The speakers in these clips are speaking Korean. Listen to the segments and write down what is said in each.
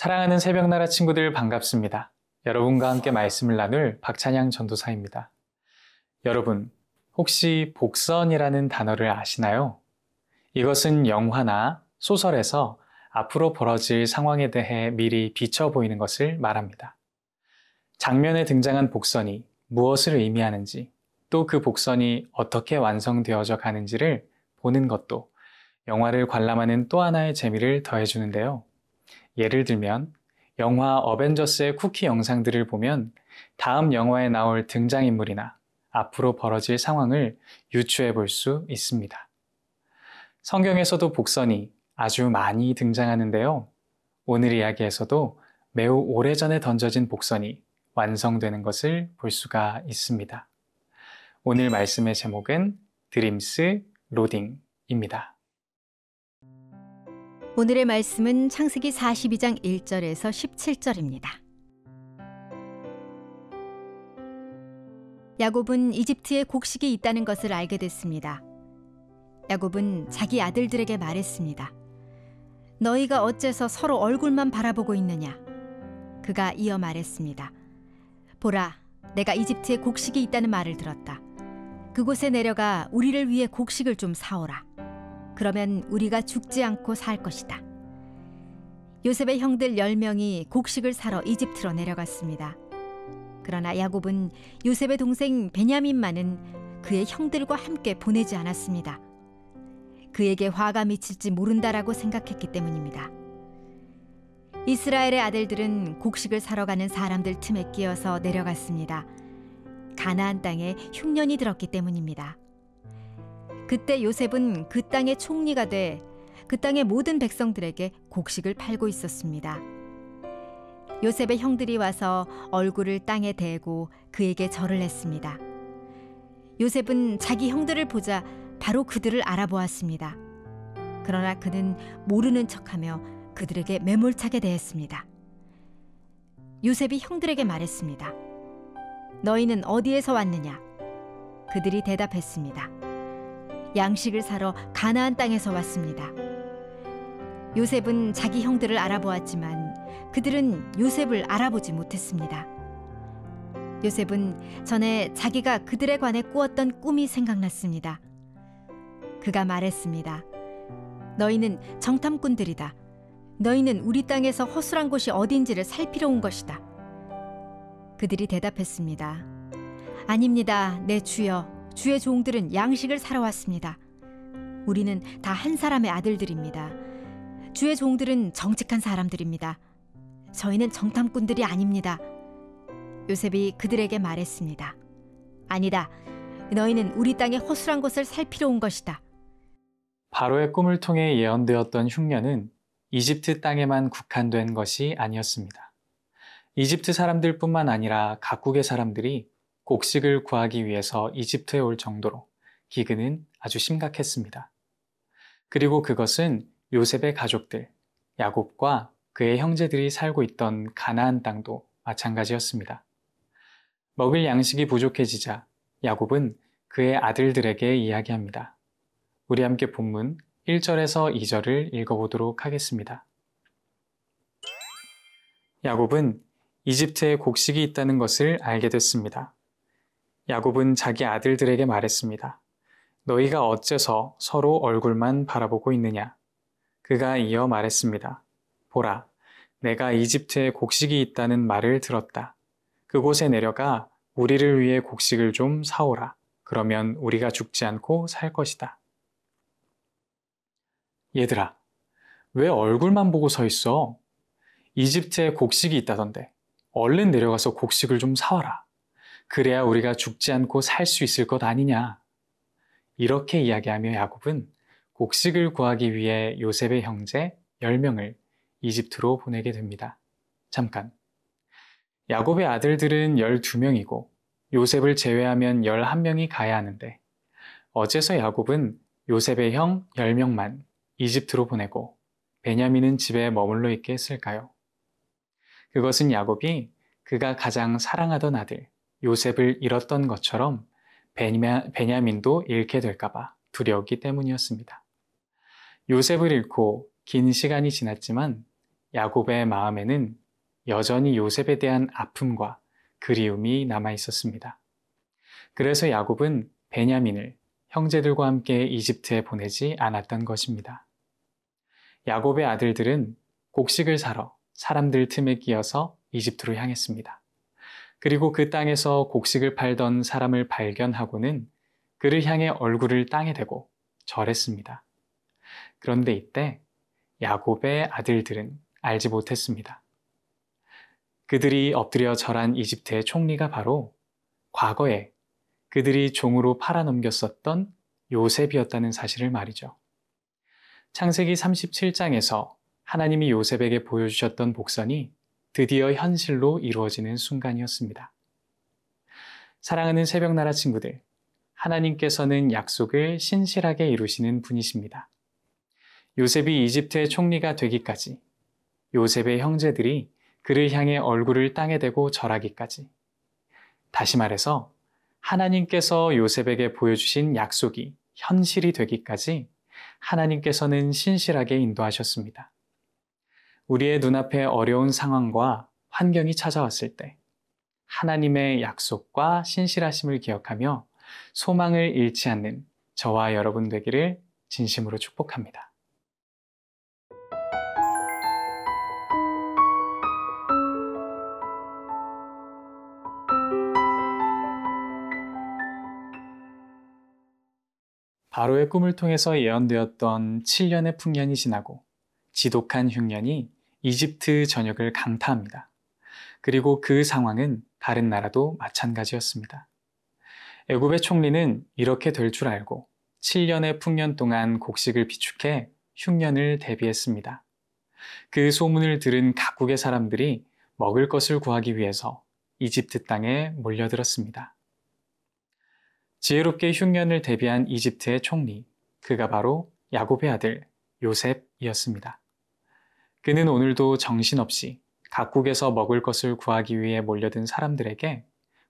사랑하는 새벽나라 친구들 반갑습니다. 여러분과 함께 말씀을 나눌 박찬양 전도사입니다. 여러분, 혹시 복선이라는 단어를 아시나요? 이것은 영화나 소설에서 앞으로 벌어질 상황에 대해 미리 비춰 보이는 것을 말합니다. 장면에 등장한 복선이 무엇을 의미하는지, 또 그 복선이 어떻게 완성되어져 가는지를 보는 것도 영화를 관람하는 또 하나의 재미를 더해주는데요. 예를 들면 영화 어벤져스의 쿠키 영상들을 보면 다음 영화에 나올 등장인물이나 앞으로 벌어질 상황을 유추해 볼 수 있습니다. 성경에서도 복선이 아주 많이 등장하는데요. 오늘 이야기에서도 매우 오래전에 던져진 복선이 완성되는 것을 볼 수가 있습니다. 오늘 말씀의 제목은 드림스 로딩입니다. 오늘의 말씀은 창세기 42장 1절에서 17절입니다. 야곱은 이집트에 곡식이 있다는 것을 알게 됐습니다. 야곱은 자기 아들들에게 말했습니다. 너희가 어째서 서로 얼굴만 바라보고 있느냐? 그가 이어 말했습니다. 보라, 내가 이집트에 곡식이 있다는 말을 들었다. 그곳에 내려가 우리를 위해 곡식을 좀 사오라. 그러면 우리가 죽지 않고 살 것이다. 요셉의 형들 10명이 곡식을 사러 이집트로 내려갔습니다. 그러나 야곱은 요셉의 동생 베냐민만은 그의 형들과 함께 보내지 않았습니다. 그에게 화가 미칠지 모른다라고 생각했기 때문입니다. 이스라엘의 아들들은 곡식을 사러 가는 사람들 틈에 끼어서 내려갔습니다. 가나안 땅에 흉년이 들었기 때문입니다. 그때 요셉은 그 땅의 총리가 돼 그 땅의 모든 백성들에게 곡식을 팔고 있었습니다. 요셉의 형들이 와서 얼굴을 땅에 대고 그에게 절을 했습니다. 요셉은 자기 형들을 보자 바로 그들을 알아보았습니다. 그러나 그는 모르는 척하며 그들에게 매몰차게 대했습니다. 요셉이 형들에게 말했습니다. 너희는 어디에서 왔느냐? 그들이 대답했습니다. 양식을 사러 가나안 땅에서 왔습니다. 요셉은 자기 형들을 알아보았지만 그들은 요셉을 알아보지 못했습니다. 요셉은 전에 자기가 그들에 관해 꾸었던 꿈이 생각났습니다. 그가 말했습니다. 너희는 정탐꾼들이다. 너희는 우리 땅에서 허술한 곳이 어딘지를 살피러 온 것이다. 그들이 대답했습니다. 아닙니다, 내 주여. 주의 종들은 양식을 사러 왔습니다. 우리는 다 한 사람의 아들들입니다. 주의 종들은 정직한 사람들입니다. 저희는 정탐꾼들이 아닙니다. 요셉이 그들에게 말했습니다. 아니다. 너희는 우리 땅의 허술한 곳을 살피러 온 것이다. 바로의 꿈을 통해 예언되었던 흉년은 이집트 땅에만 국한된 것이 아니었습니다. 이집트 사람들뿐만 아니라 각국의 사람들이 곡식을 구하기 위해서 이집트에 올 정도로 기근은 아주 심각했습니다. 그리고 그것은 요셉의 가족들, 야곱과 그의 형제들이 살고 있던 가나안 땅도 마찬가지였습니다. 먹을 양식이 부족해지자 야곱은 그의 아들들에게 이야기합니다. 우리 함께 본문 1절에서 2절을 읽어보도록 하겠습니다. 야곱은 이집트에 곡식이 있다는 것을 알게 됐습니다. 야곱은 자기 아들들에게 말했습니다. 너희가 어째서 서로 얼굴만 바라보고 있느냐? 그가 이어 말했습니다. 보라, 내가 이집트에 곡식이 있다는 말을 들었다. 그곳에 내려가 우리를 위해 곡식을 좀 사오라. 그러면 우리가 죽지 않고 살 것이다. 얘들아, 왜 얼굴만 보고 서 있어? 이집트에 곡식이 있다던데. 얼른 내려가서 곡식을 좀 사와라. 그래야 우리가 죽지 않고 살 수 있을 것 아니냐. 이렇게 이야기하며 야곱은 곡식을 구하기 위해 요셉의 형제 10명을 이집트로 보내게 됩니다. 잠깐. 야곱의 아들들은 12명이고 요셉을 제외하면 11명이 가야 하는데 어째서 야곱은 요셉의 형 10명만 이집트로 보내고 베냐민은 집에 머물러 있게 했을까요? 그것은 야곱이 그가 가장 사랑하던 아들 요셉을 잃었던 것처럼 베냐민도 잃게 될까봐 두려웠기 때문이었습니다. 요셉을 잃고 긴 시간이 지났지만 야곱의 마음에는 여전히 요셉에 대한 아픔과 그리움이 남아 있었습니다. 그래서 야곱은 베냐민을 형제들과 함께 이집트에 보내지 않았던 것입니다. 야곱의 아들들은 곡식을 사러 사람들 틈에 끼어서 이집트로 향했습니다. 그리고 그 땅에서 곡식을 팔던 사람을 발견하고는 그를 향해 얼굴을 땅에 대고 절했습니다. 그런데 이때 야곱의 아들들은 알지 못했습니다. 그들이 엎드려 절한 이집트의 총리가 바로 과거에 그들이 종으로 팔아넘겼었던 요셉이었다는 사실을 말이죠. 창세기 37장에서 하나님이 요셉에게 보여주셨던 복선이 드디어 현실로 이루어지는 순간이었습니다. 사랑하는 새벽나라 친구들, 하나님께서는 약속을 신실하게 이루시는 분이십니다. 요셉이 이집트의 총리가 되기까지, 요셉의 형제들이 그를 향해 얼굴을 땅에 대고 절하기까지, 다시 말해서 하나님께서 요셉에게 보여주신 약속이 현실이 되기까지 하나님께서는 신실하게 인도하셨습니다. 우리의 눈앞에 어려운 상황과 환경이 찾아왔을 때 하나님의 약속과 신실하심을 기억하며 소망을 잃지 않는 저와 여러분 되기를 진심으로 축복합니다. 바로의 꿈을 통해서 예언되었던 7년의 풍년이 지나고 지독한 흉년이 이집트 전역을 강타합니다. 그리고 그 상황은 다른 나라도 마찬가지였습니다. 애굽의 총리는 이렇게 될 줄 알고 7년의 풍년 동안 곡식을 비축해 흉년을 대비했습니다. 그 소문을 들은 각국의 사람들이 먹을 것을 구하기 위해서 이집트 땅에 몰려들었습니다. 지혜롭게 흉년을 대비한 이집트의 총리, 그가 바로 야곱의 아들 요셉이었습니다. 그는 오늘도 정신없이 각국에서 먹을 것을 구하기 위해 몰려든 사람들에게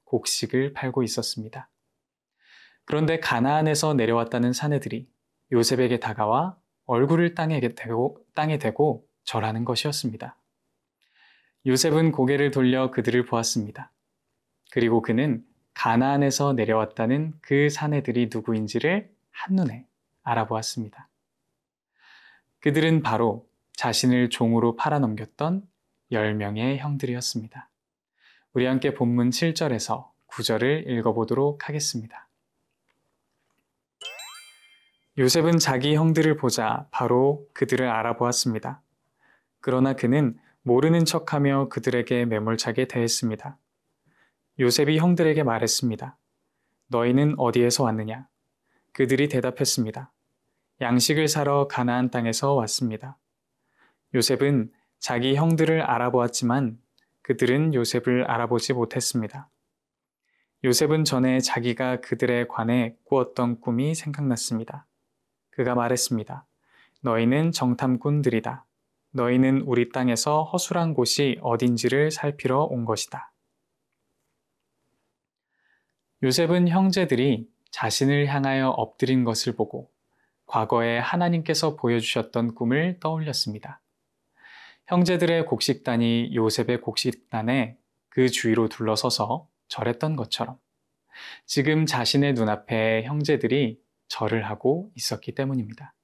곡식을 팔고 있었습니다. 그런데 가나안에서 내려왔다는 사내들이 요셉에게 다가와 얼굴을 땅에 대고 절하는 것이었습니다. 요셉은 고개를 돌려 그들을 보았습니다. 그리고 그는 가나안에서 내려왔다는 그 사내들이 누구인지를 한눈에 알아보았습니다. 그들은 바로 자신을 종으로 팔아넘겼던 10명의 형들이었습니다. 우리 함께 본문 7절에서 9절을 읽어보도록 하겠습니다. 요셉은 자기 형들을 보자 바로 그들을 알아보았습니다. 그러나 그는 모르는 척하며 그들에게 매몰차게 대했습니다. 요셉이 형들에게 말했습니다. 너희는 어디에서 왔느냐? 그들이 대답했습니다. 양식을 사러 가나안 땅에서 왔습니다. 요셉은 자기 형들을 알아보았지만 그들은 요셉을 알아보지 못했습니다. 요셉은 전에 자기가 그들에 관해 꾸었던 꿈이 생각났습니다. 그가 말했습니다. 너희는 정탐꾼들이다. 너희는 우리 땅에서 허술한 곳이 어딘지를 살피러 온 것이다. 요셉은 형제들이 자신을 향하여 엎드린 것을 보고 과거에 하나님께서 보여주셨던 꿈을 떠올렸습니다. 형제들의 곡식단이 요셉의 곡식단에 그 주위로 둘러서서 절했던 것처럼 지금 자신의 눈앞에 형제들이 절을 하고 있었기 때문입니다.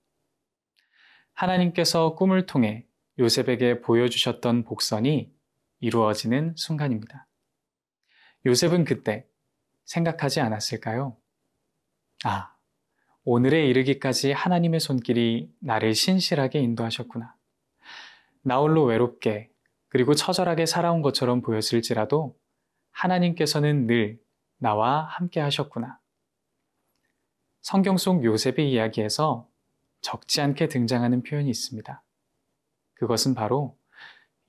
하나님께서 꿈을 통해 요셉에게 보여주셨던 복선이 이루어지는 순간입니다. 요셉은 그때 생각하지 않았을까요? 아, 오늘에 이르기까지 하나님의 손길이 나를 신실하게 인도하셨구나. 나홀로 외롭게 그리고 처절하게 살아온 것처럼 보였을지라도 하나님께서는 늘 나와 함께 하셨구나. 성경 속 요셉의 이야기에서 적지 않게 등장하는 표현이 있습니다. 그것은 바로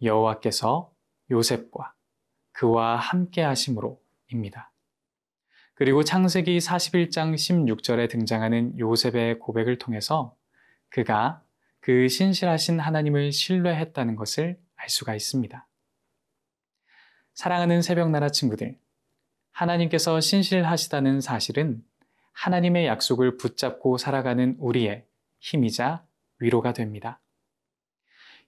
여호와께서 요셉과 그와 함께 하심으로입니다. 그리고 창세기 41장 16절에 등장하는 요셉의 고백을 통해서 그가 그 신실하신 하나님을 신뢰했다는 것을 알 수가 있습니다. 사랑하는 새벽나라 친구들, 하나님께서 신실하시다는 사실은 하나님의 약속을 붙잡고 살아가는 우리의 힘이자 위로가 됩니다.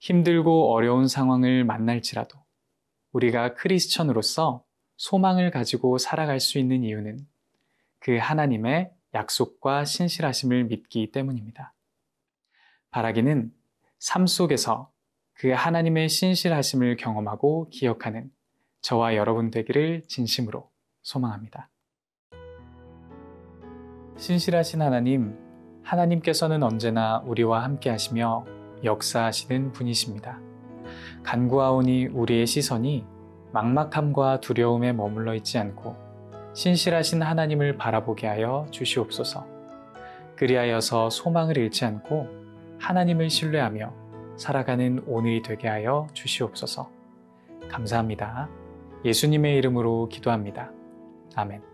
힘들고 어려운 상황을 만날지라도 우리가 크리스천으로서 소망을 가지고 살아갈 수 있는 이유는 그 하나님의 약속과 신실하심을 믿기 때문입니다. 바라기는 삶 속에서 그 하나님의 신실하심을 경험하고 기억하는 저와 여러분 되기를 진심으로 소망합니다. 신실하신 하나님, 하나님께서는 언제나 우리와 함께 하시며 역사하시는 분이십니다. 간구하오니 우리의 시선이 막막함과 두려움에 머물러 있지 않고 신실하신 하나님을 바라보게 하여 주시옵소서. 그리하여서 소망을 잃지 않고 하나님을 신뢰하며 살아가는 오늘이 되게 하여 주시옵소서. 감사합니다. 예수님의 이름으로 기도합니다. 아멘.